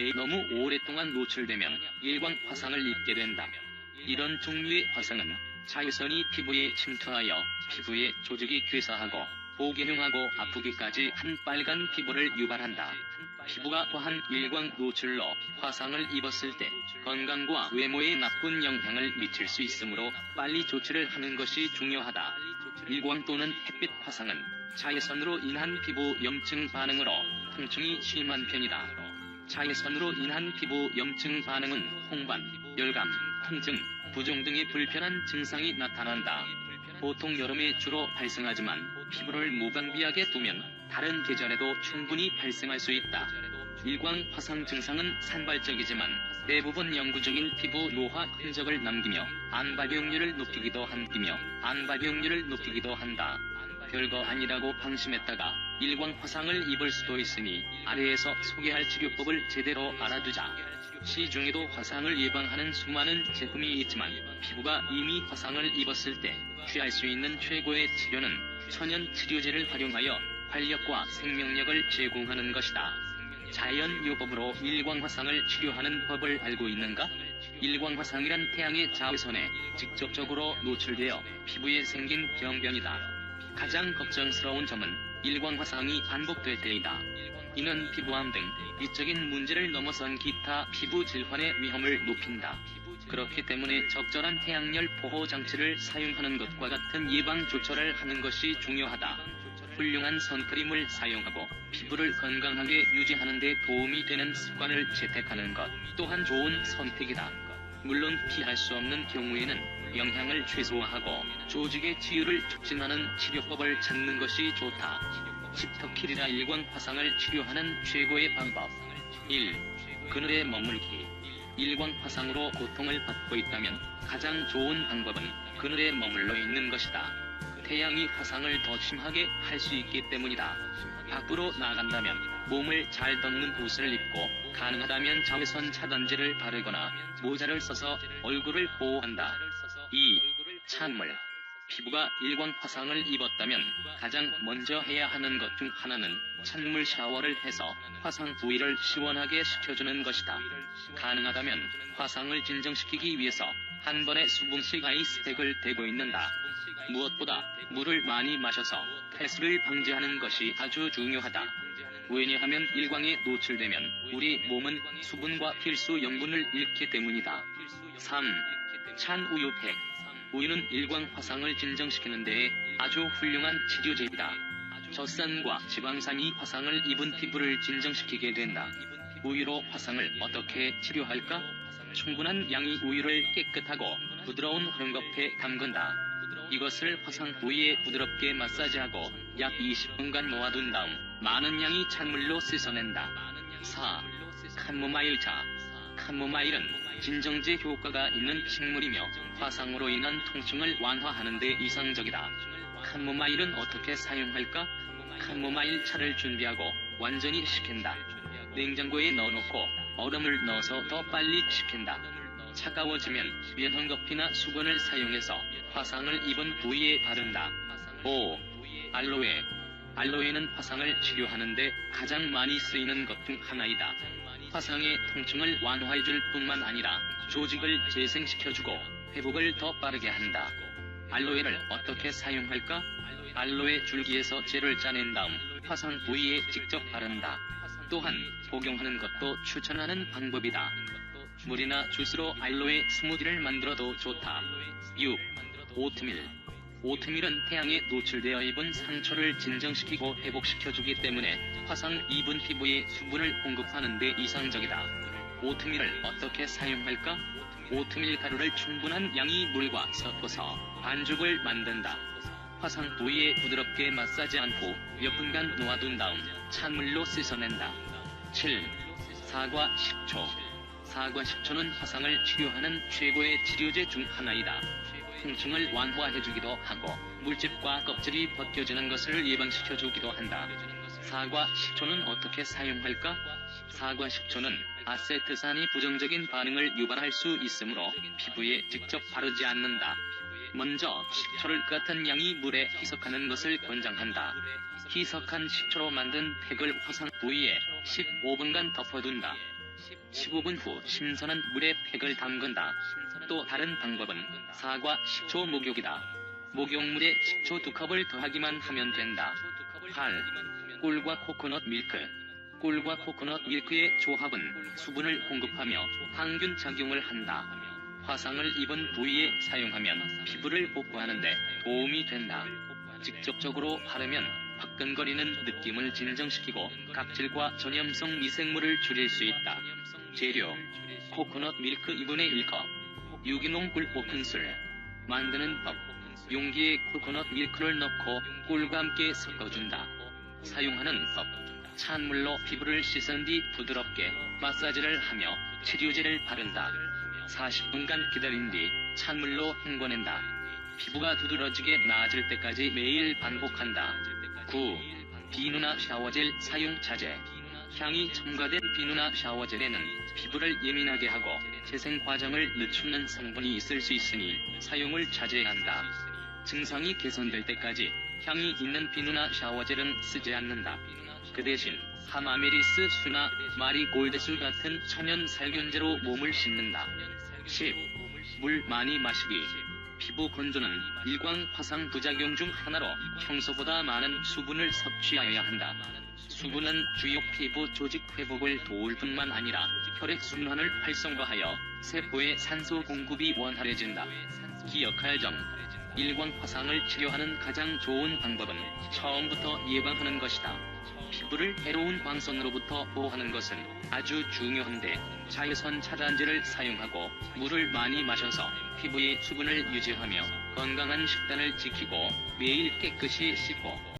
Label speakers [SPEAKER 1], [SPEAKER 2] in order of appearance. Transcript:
[SPEAKER 1] 태양에 너무 오랫동안 노출되면 일광 화상을 입게 된다. 이런 종류의 화상은 자외선이 피부에 침투하여 피부의 조직이 괴사하고 보기흉하고 아프기까지 한 빨간 피부를 유발한다. 피부가 과한 일광 노출로 화상을 입었을 때 건강과 외모에 나쁜 영향을 미칠 수 있으므로 빨리 조치를 하는 것이 중요하다. 일광 또는 햇빛 화상은 자외선으로 인한 피부 염증 반응으로 통증이 심한 편이다. 자외선으로 인한 피부 염증 반응은 홍반, 열감, 통증, 부종 등의 불편한 증상이 나타난다. 보통 여름에 주로 발생하지만 피부를 무방비하게 두면 다른 계절에도 충분히 발생할 수 있다. 일광 화상 증상은 산발적이지만 대부분 영구적인 피부 노화 흔적을 남기며 안발병률을 높이기도 한다. 별거 아니라고 방심했다가 일광 화상을 입을 수도 있으니 아래에서 소개할 치료법을 제대로 알아두자. 시중에도 화상을 예방하는 수많은 제품이 있지만 피부가 이미 화상을 입었을 때 취할 수 있는 최고의 치료는 천연 치료제를 활용하여 활력과 생명력을 제공하는 것이다. 자연 요법으로 일광 화상을 치료하는 법을 알고 있는가? 일광 화상이란 태양의 자외선에 직접적으로 노출되어 피부에 생긴 병변이다. 가장 걱정스러운 점은 일광 화상이 반복될 때이다. 이는 피부암 등 미적인 문제를 넘어선 기타 피부 질환의 위험을 높인다. 그렇기 때문에 적절한 태양열 보호 장치를 사용하는 것과 같은 예방 조처를 하는 것이 중요하다. 훌륭한 선크림을 사용하고 피부를 건강하게 유지하는 데 도움이 되는 습관을 채택하는 것 또한 좋은 선택이다. 물론 피할 수 없는 경우에는 영향을 최소화하고 조직의 치유를 촉진하는 치료법을 찾는 것이 좋다. 집터킬이라 일광 화상을 치료하는 최고의 방법. 1. 그늘에 머물기. 일광 화상으로 고통을 받고 있다면 가장 좋은 방법은 그늘에 머물러 있는 것이다. 태양이 화상을 더 심하게 할 수 있기 때문이다. 밖으로 나간다면 몸을 잘 덮는 옷을 입고 가능하다면 자외선 차단제를 바르거나 모자를 써서 얼굴을 보호한다. 2. 찬물. 피부가 일광 화상을 입었다면 가장 먼저 해야 하는 것 중 하나는 찬물 샤워를 해서 화상 부위를 시원하게 식혀주는 것이다. 가능하다면 화상을 진정시키기 위해서 한 번에 수분식 아이스팩을 대고 있는다. 무엇보다 물을 많이 마셔서 탈수를 방지하는 것이 아주 중요하다. 왜냐하면 일광에 노출되면 우리 몸은 수분과 필수 영분을 잃기 때문이다. 3. 찬 우유팩. 우유는 일광 화상을 진정시키는 데에 아주 훌륭한 치료제이다. 젖산과 지방산이 화상을 입은 피부를 진정시키게 된다. 우유로 화상을 어떻게 치료할까? 충분한 양의 우유를 깨끗하고 부드러운 헝겊에 담근다. 이것을 화상 부위에 부드럽게 마사지하고 약 20분간 놓아둔 다음 많은 양의 찬물로 씻어낸다. 4. 캄모마일 차. 캄모마일은 진정제 효과가 있는 식물이며 화상으로 인한 통증을 완화하는 데 이상적이다. 캄모마일은 어떻게 사용할까? 캄모마일 차를 준비하고 완전히 식힌다. 냉장고에 넣어놓고 얼음을 넣어서 더 빨리 식힌다. 차가워지면 면헝겊이나 수건을 사용해서 화상을 입은 부위에 바른다. 5. 알로에. 알로에는 화상을 치료하는데 가장 많이 쓰이는 것 중 하나이다. 화상의 통증을 완화해줄 뿐만 아니라 조직을 재생시켜주고 회복을 더 빠르게 한다. 알로에를 어떻게 사용할까? 알로에 줄기에서 젤을 짜낸 다음 화상 부위에 직접 바른다. 또한 복용하는 것도 추천하는 방법이다. 물이나 주스로 알로에 스무디를 만들어도 좋다. 6. 오트밀. 오트밀은 태양에 노출되어 입은 상처를 진정시키고 회복시켜주기 때문에 화상 입은 피부에 수분을 공급하는 데 이상적이다. 오트밀을 어떻게 사용할까? 오트밀 가루를 충분한 양의 물과 섞어서 반죽을 만든다. 화상 부위에 부드럽게 마사지한 후 몇 분간 놓아둔 다음 찬물로 씻어낸다. 7. 사과 식초. 사과 식초는 화상을 치료하는 최고의 치료제 중 하나이다. 통증을 완화해주기도 하고 물집과 껍질이 벗겨지는 것을 예방시켜주기도 한다. 사과 식초는 어떻게 사용할까? 사과 식초는 아세트산이 부정적인 반응을 유발할 수 있으므로 피부에 직접 바르지 않는다. 먼저 식초를 같은 양의 물에 희석하는 것을 권장한다. 희석한 식초로 만든 팩을 화상 부위에 15분간 덮어둔다. 15분 후 신선한 물에 팩을 담근다. 또 다른 방법은 사과, 식초, 목욕이다. 목욕물에 식초 2컵을 더하기만 하면 된다. 8. 꿀과 코코넛 밀크. 꿀과 코코넛 밀크의 조합은 수분을 공급하며 항균 작용을 한다. 화상을 입은 부위에 사용하면 피부를 복구하는 데 도움이 된다. 직접적으로 바르면 화끈거리는 느낌을 진정시키고 각질과 전염성 미생물을 줄일 수 있다. 재료: 코코넛 밀크 2분의 1컵, 유기농 꿀 5큰술. 만드는 법: 용기에 코코넛 밀크를 넣고 꿀과 함께 섞어준다. 사용하는 법: 찬물로 피부를 씻은 뒤 부드럽게 마사지를 하며 치료제를 바른다. 40분간 기다린 뒤 찬물로 헹궈낸다. 피부가 두드러지게 나아질 때까지 매일 반복한다. 9. 비누나 샤워젤 사용 자제. 향이 첨가된 비누나 샤워젤에는 피부를 예민하게 하고 재생 과정을 늦추는 성분이 있을 수 있으니 사용을 자제한다. 증상이 개선될 때까지 향이 있는 비누나 샤워젤은 쓰지 않는다. 그 대신 하마메리스 수나 마리골드수 같은 천연 살균제로 몸을 씻는다. 10. 물 많이 마시기. 피부 건조는 일광 화상 부작용 중 하나로 평소보다 많은 수분을 섭취해야 한다. 수분은 주요 피부 조직 회복을 도울 뿐만 아니라 혈액순환을 활성화하여 세포의 산소 공급이 원활해진다. 기억할 점: 일광 화상을 치료하는 가장 좋은 방법은 처음부터 예방하는 것이다. 피부를 해로운 광선으로부터 보호하는 것은 아주 중요한데, 자외선 차단제를 사용하고 물을 많이 마셔서 피부의 수분을 유지하며 건강한 식단을 지키고 매일 깨끗이 씻고